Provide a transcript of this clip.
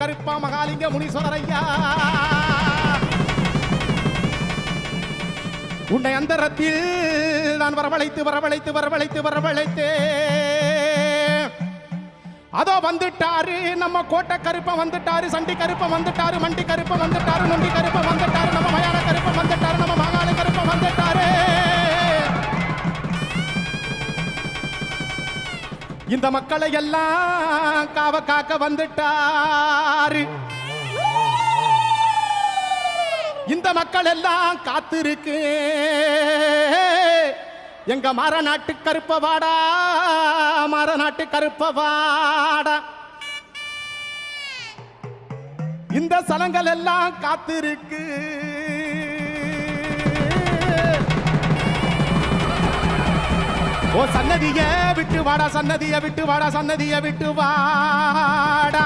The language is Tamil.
கருப்பா மகாலிங்க முனீஸ்வரர் ஐயா, உன்னை அந்தரத்தில் நான் வரவழைத்து வரவழைத்து வரவழைத்து வரவழைத்து அதோ வந்துட்டாரு நம்ம கோட்டை கருப்பம் வந்துட்டாரு, சண்டி கருப்பம் வந்துட்டாரு, மண்டி கருப்பம் வந்துட்டாரு, நொண்டி கருப்பம் வந்துட்டாரு, நம்ம மயான கருப்பம் வந்துட்டாரு, நம்ம மகாலி கருப்பம் வந்துட்டாரு. இந்த மக்களை எல்லாம் காவ காக்க வந்துட்டாரு. இந்த மக்கள் எல்லாம் காத்திருக்கு எங்க மாரநாட்டு கருப்பவாடா, மாரநாட்டு கருப்பவாடா. இந்த சலங்கள் எல்லாம் காத்திருக்கு ஓ சன்னதிய விட்டு வாடா, சன்னதிய விட்டு வாடா, சன்னதிய விட்டு வாடா.